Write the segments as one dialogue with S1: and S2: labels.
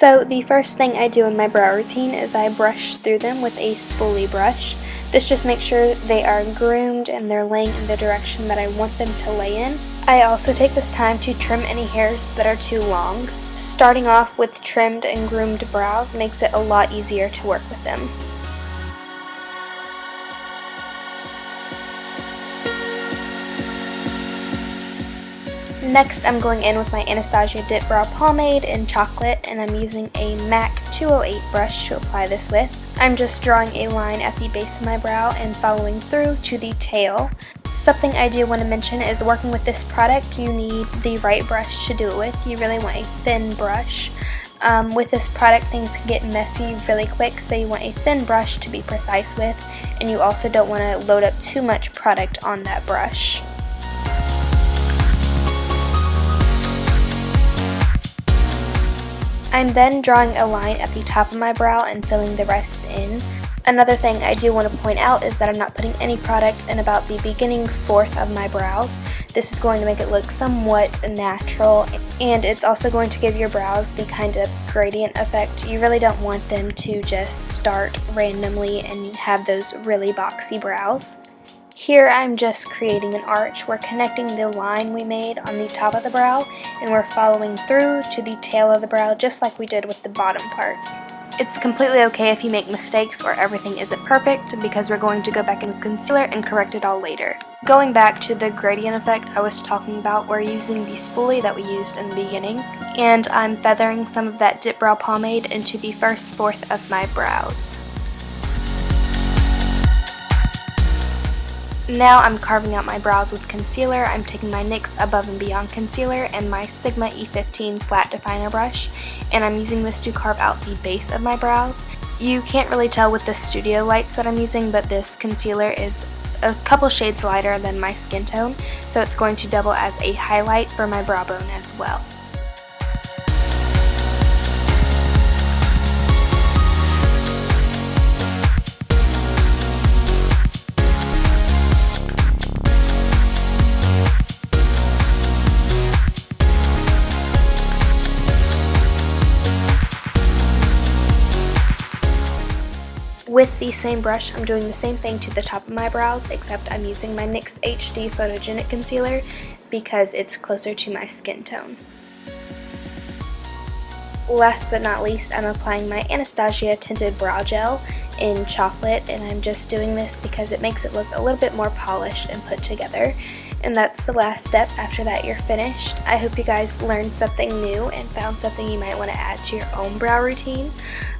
S1: So the first thing I do in my brow routine is I brush through them with a spoolie brush. This just makes sure they are groomed and they're laying in the direction that I want them to lay in. I also take this time to trim any hairs that are too long. Starting off with trimmed and groomed brows makes it a lot easier to work with them. Next, I'm going in with my Anastasia Dip Brow Pomade in chocolate, and I'm using a MAC 208 brush to apply this with. I'm just drawing a line at the base of my brow and following through to the tail. Something I do want to mention is working with this product, you need the right brush to do it with. You really want a thin brush. With this product, things can get messy really quick, so you want a thin brush to be precise with, and you also don't want to load up too much product on that brush. I'm then drawing a line at the top of my brow and filling the rest in. Another thing I do want to point out is that I'm not putting any product in about the beginning fourth of my brows. This is going to make it look somewhat natural, and it's also going to give your brows the kind of gradient effect. You really don't want them to just start randomly and have those really boxy brows. Here I'm just creating an arch. We're connecting the line we made on the top of the brow, and we're following through to the tail of the brow just like we did with the bottom part. It's completely okay if you make mistakes or everything isn't perfect, because we're going to go back in with concealer and correct it all later. Going back to the gradient effect I was talking about, we're using the spoolie that we used in the beginning, and I'm feathering some of that dip brow pomade into the first fourth of my brows. Now I'm carving out my brows with concealer. I'm taking my NYX Above and Beyond concealer and my Sigma E15 flat definer brush, and I'm using this to carve out the base of my brows. You can't really tell with the studio lights that I'm using, but this concealer is a couple shades lighter than my skin tone, so it's going to double as a highlight for my brow bone as well. With the same brush, I'm doing the same thing to the top of my brows, except I'm using my NYX HD Photogenic Concealer because it's closer to my skin tone. Last but not least, I'm applying my Anastasia Tinted Brow Gel in chocolate, and I'm just doing this because it makes it look a little bit more polished and put together. And that's the last step. After that, you're finished. I hope you guys learned something new and found something you might want to add to your own brow routine.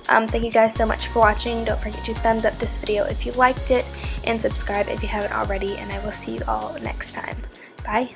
S1: Thank you guys so much for watching. Don't forget to thumbs up this video if you liked it, and subscribe if you haven't already, and I will see you all next time. Bye!